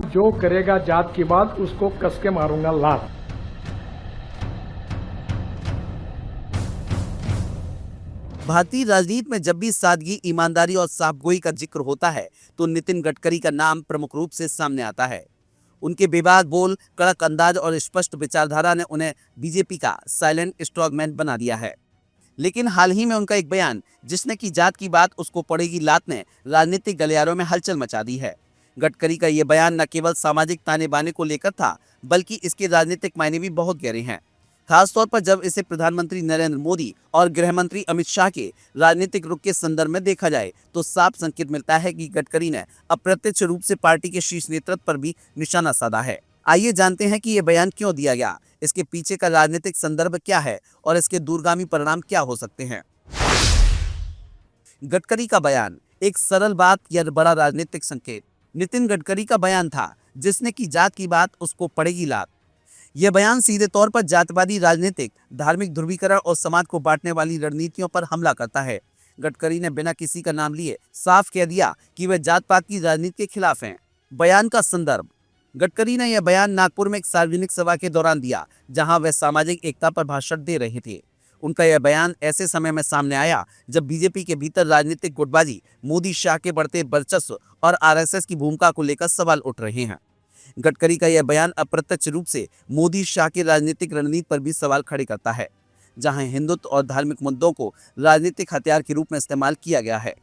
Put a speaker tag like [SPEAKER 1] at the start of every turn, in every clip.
[SPEAKER 1] जो करेगा जात की बात उसको कस के मारूंगा लात।
[SPEAKER 2] भारतीय राजनीति में जब भी सादगी, ईमानदारी और साफगोई का जिक्र होता है तो नितिन गडकरी का नाम प्रमुख रूप से सामने आता है। उनके बेबाक बोल, कड़क अंदाज और स्पष्ट विचारधारा ने उन्हें बीजेपी का साइलेंट स्ट्रॉन्गमैन बना दिया है। लेकिन हाल ही में उनका एक बयान, जिसने की जात की बात उसको पड़ेगी लात, ने राजनीतिक गलियारों में हलचल मचा दी है। गडकरी का ये बयान न केवल सामाजिक ताने बाने को लेकर था, बल्कि इसके राजनीतिक मायने भी बहुत गहरे हैं। खासतौर पर जब इसे प्रधानमंत्री नरेंद्र मोदी और गृह मंत्री अमित शाह के राजनीतिक रुख के संदर्भ में देखा जाए तो साफ संकेत मिलता है कि गडकरी ने अप्रत्यक्ष रूप से पार्टी के शीर्ष नेतृत्व पर भी निशाना साधा है। आइए जानते हैं कि यह बयान क्यों दिया गया, इसके पीछे का राजनीतिक संदर्भ क्या है और इसके दूरगामी परिणाम क्या हो सकते हैं। गडकरी का बयान, एक सरल बात या बड़ा राजनीतिक संकेत। नितिन गडकरी का बयान था, जिसने की जात की बात उसको पड़ेगी लात। यह बयान सीधे तौर पर जातिवादी राजनीतिक, धार्मिक ध्रुवीकरण और समाज को बांटने वाली रणनीतियों पर हमला करता है। गडकरी ने बिना किसी का नाम लिए साफ कह दिया कि वे जात पात की राजनीति के खिलाफ हैं। बयान का संदर्भ, गडकरी ने यह बयान नागपुर में एक सार्वजनिक सभा के दौरान दिया, जहां वे सामाजिक एकता पर भाषण दे रहे थे। उनका यह बयान ऐसे समय में सामने आया जब बीजेपी के भीतर राजनीतिक गुटबाजी, मोदी शाह के बढ़ते वर्चस्व और आरएसएस की भूमिका को लेकर सवाल उठ रहे हैं। गडकरी का यह बयान अप्रत्यक्ष रूप से मोदी शाह की राजनीतिक रणनीति पर भी सवाल खड़े करता है, जहां हिंदुत्व और धार्मिक मुद्दों को राजनीतिक हथियार के रूप में इस्तेमाल किया गया है।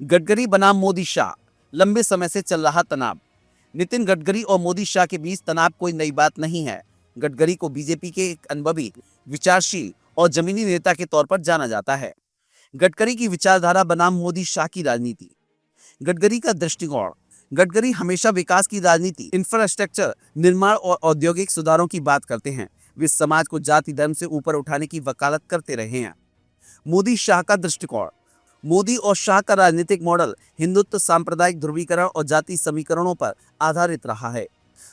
[SPEAKER 2] गडकरी बनाम मोदी शाह, लंबे समय से चल रहा तनाव। नितिन गडकरी और मोदी शाह के बीच तनाव कोई नई बात नहीं है। गडकरी को बीजेपी के एक अनुभवी, विचारशील और जमीनी नेता के तौर पर जाना जाता है। गडकरी की विचारधारा बनाम मोदी शाह की राजनीति। गडकरी का दृष्टिकोण, गडकरी हमेशा विकास की राजनीति, इंफ्रास्ट्रक्चर निर्माण और औद्योगिक सुधारों की बात करते हैं। वे समाज को जाति धर्म से ऊपर उठाने की वकालत करते रहे हैं। मोदी शाह का दृष्टिकोण, मोदी और शाह का राजनीतिक मॉडल हिंदुत्व, सांप्रदायिक ध्रुवीकरण और जाति समीकरणों पर आधारित रहा है।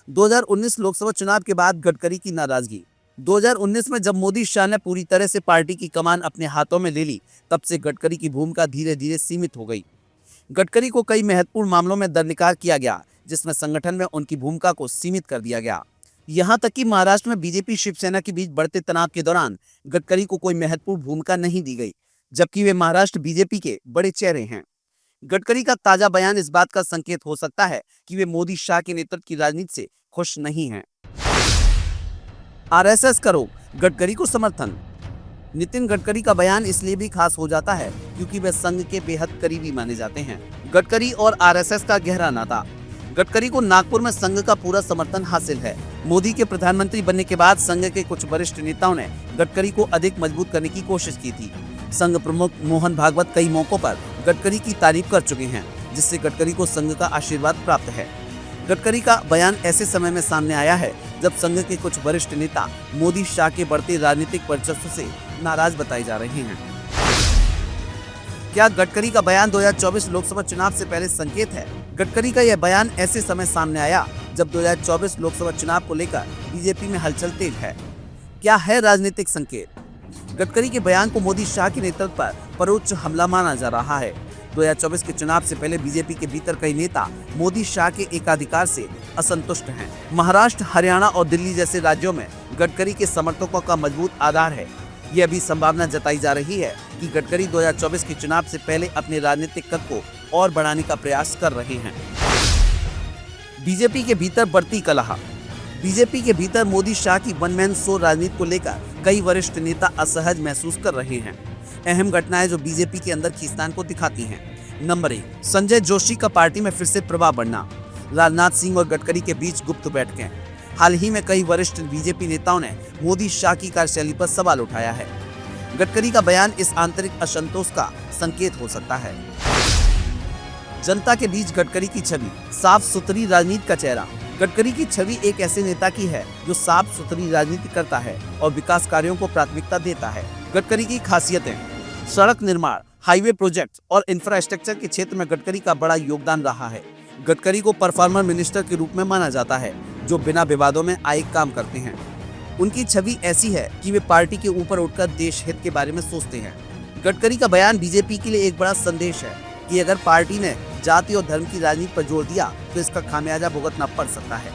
[SPEAKER 2] 2019 लोकसभा चुनाव के बाद गडकरी की नाराजगी। 2019 में जब मोदी शाह ने पूरी तरह से पार्टी की कमान अपने हाथों में ले ली, तब से गडकरी की भूमिका धीरे धीरे सीमित हो गई। गडकरी को कई महत्वपूर्ण मामलों में दरकिनार किया गया, जिसमें संगठन में उनकी भूमिका को सीमित कर दिया गया। यहां तक कि महाराष्ट्र में बीजेपी शिवसेना के बीच बढ़ते तनाव के दौरान गडकरी को कोई महत्वपूर्ण भूमिका नहीं दी गई, जबकि वे महाराष्ट्र बीजेपी के बड़े चेहरे हैं। गडकरी का ताजा बयान इस बात का संकेत हो सकता है कि वे मोदी शाह के नेतृत्व की राजनीति से खुश नहीं हैं। आरएसएस का रोक, गडकरी को समर्थन। नितिन गडकरी का बयान इसलिए भी खास हो जाता है क्योंकि वे संघ के बेहद करीबी माने जाते हैं। गडकरी और आरएसएस का गहरा नाता। गडकरी को नागपुर में संघ का पूरा समर्थन हासिल है। मोदी के प्रधानमंत्री बनने के बाद संघ के कुछ वरिष्ठ नेताओं ने गडकरी को अधिक मजबूत करने की कोशिश की थी। संघ प्रमुख मोहन भागवत कई मौकों पर गडकरी की तारीफ कर चुके हैं, जिससे गडकरी को संघ का आशीर्वाद प्राप्त है। गडकरी का बयान ऐसे समय में सामने आया है जब संघ के कुछ वरिष्ठ नेता मोदी शाह के बढ़ते राजनीतिक वर्चस्व से नाराज बताए जा रहे हैं। क्या गडकरी का बयान 2024 लोकसभा चुनाव से पहले संकेत है? गडकरी का यह बयान ऐसे समय सामने आया जब 2024 लोकसभा चुनाव को लेकर बीजेपी में हलचल तेज है। क्या है राजनीतिक संकेत? गडकरी के बयान को मोदी शाह के नेतृत्व पर परोक्ष हमला माना जा रहा है। 2024 के चुनाव से पहले बीजेपी के भीतर कई नेता मोदी शाह के एकाधिकार से असंतुष्ट हैं। महाराष्ट्र, हरियाणा और दिल्ली जैसे राज्यों में गडकरी के समर्थकों का मजबूत आधार है। यह भी संभावना जताई जा रही है कि गडकरी 2024 के चुनाव से पहले अपने राजनीतिक कद को और बढ़ाने का प्रयास कर रहे हैं। बीजेपी के भीतर बढ़ती कलह। बीजेपी के भीतर मोदी शाह की वन मैन शो राजनीति को लेकर कई वरिष्ठ नेता असहज महसूस कर रहे हैं। अहम घटनाएं जो बीजेपी के अंदर खींचतान को दिखाती हैं। नंबर 1, संजय जोशी का पार्टी में फिर से प्रभाव बढ़ना। राजनाथ सिंह और गडकरी के बीच गुप्त बैठकें। हाल ही में कई वरिष्ठ बीजेपी नेताओं ने मोदी शाह की कार्यशैली पर सवाल उठाया है। गडकरी का बयान इस आंतरिक असंतोष का संकेत हो सकता है। जनता के बीच गडकरी की छवि, साफ सुथरी राजनीति का चेहरा। गडकरी की छवि एक ऐसे नेता की है जो साफ सुथरी राजनीति करता है और विकास कार्यों को प्राथमिकता देता है। गडकरी की खासियतें, सड़क निर्माण, हाईवे प्रोजेक्ट और इंफ्रास्ट्रक्चर के क्षेत्र में गडकरी का बड़ा योगदान रहा है। गडकरी को परफॉर्मर मिनिस्टर के रूप में माना जाता है, जो बिना विवादों में आए काम करते हैं। उनकी छवि ऐसी है कि वे पार्टी के ऊपर उठकर देश हित के बारे में सोचते हैं। गडकरी का बयान बीजेपी के लिए एक बड़ा संदेश है। कि अगर पार्टी ने जाति और धर्म की राजनीति पर जोर दिया तो इसका खामियाजा भुगतना पड़ सकता है।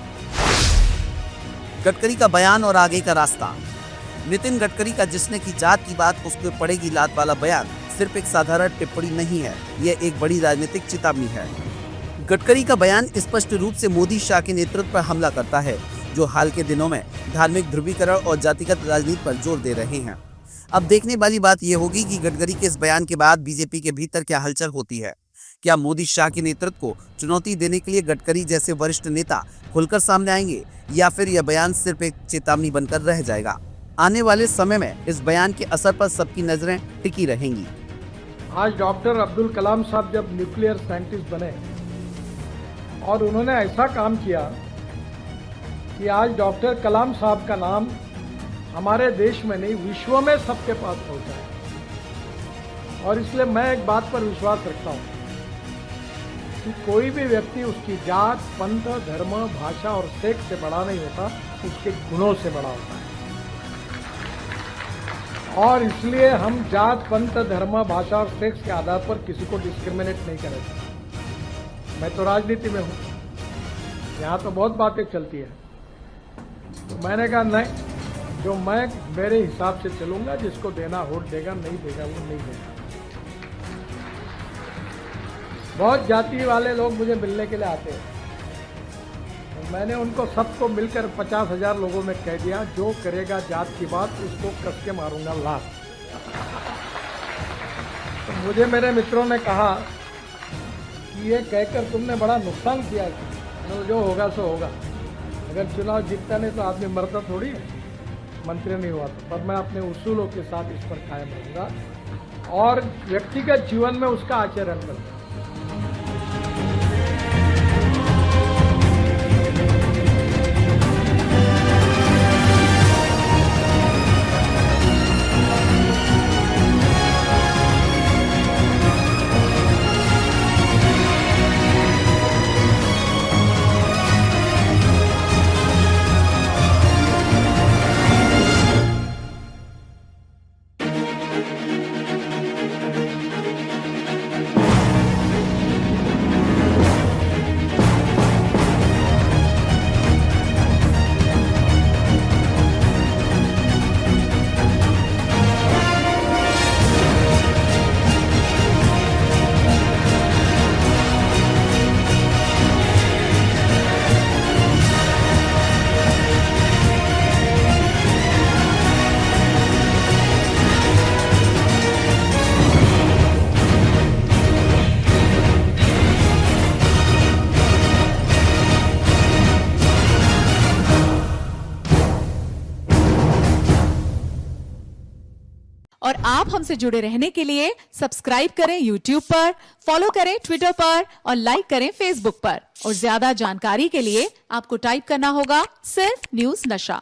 [SPEAKER 2] गडकरी का बयान और आगे का रास्ता। नितिन गडकरी का जिसने की जात की बात उसको पड़ेगी लात वाला बयान सिर्फ एक साधारण टिप्पणी नहीं है, यह एक बड़ी राजनीतिक चेतावनी है। गडकरी का बयान स्पष्ट रूप से मोदी शाह के नेतृत्व पर हमला करता है, जो हाल के दिनों में धार्मिक ध्रुवीकरण और जातिगत राजनीति पर जोर दे रहे हैं। अब देखने वाली बात यह होगी कि गडकरी के इस बयान के बाद बीजेपी के भीतर क्या हलचल होती है। क्या मोदी शाह के नेतृत्व को चुनौती देने के लिए गडकरी जैसे वरिष्ठ नेता खुलकर सामने आएंगे, या फिर यह बयान सिर्फ एक चेतावनी बनकर रह जाएगा। आने वाले समय में इस बयान के असर पर सबकी नजरें टिकी रहेंगी।
[SPEAKER 1] आज डॉक्टर अब्दुल कलाम साहब जब न्यूक्लियर साइंटिस्ट बने और उन्होंने ऐसा काम किया कि आज डॉक्टर कलाम साहब का नाम हमारे देश में नहीं विश्व में सबके पास पहुंचा है। और इसलिए मैं एक बात पर विश्वास रखता हूं कि कोई भी व्यक्ति उसकी जात, पंथ, धर्म, भाषा और सेक्स से बड़ा नहीं होता, उसके गुणों से बड़ा होता है। और इसलिए हम जात, पंथ, धर्म, भाषा और सेक्स के आधार पर किसी को डिस्क्रिमिनेट नहीं करेंगे। मैं तो राजनीति में हूं, यहाँ तो बहुत बातें चलती है, तो मैंने कहा नहीं, जो मैं मेरे हिसाब से चलूंगा, जिसको देना वोट देगा, नहीं देगा वो नहीं देगा। बहुत जाति वाले लोग मुझे मिलने के लिए आते हैं, तो मैंने उनको सबको मिलकर 50,000 लोगों में कह दिया, जो करेगा जात की बात उसको कस के मारूंगा लात। तो मुझे मेरे मित्रों ने कहा कि ये कहकर तुमने बड़ा नुकसान किया, तो जो होगा सो होगा। अगर चुनाव जीतता नहीं तो आदमी मरता थोड़ी है, मंत्री नहीं हुआ तो। पर मैं अपने उसूलों के साथ इस पर कायम रहूंगा और व्यक्तिगत जीवन में उसका आचरण करूंगा।
[SPEAKER 3] और आप हमसे जुड़े रहने के लिए सब्सक्राइब करें YouTube पर, फॉलो करें Twitter पर और लाइक करें Facebook पर। और ज्यादा जानकारी के लिए आपको टाइप करना होगा सिर्फ न्यूज़ नशा।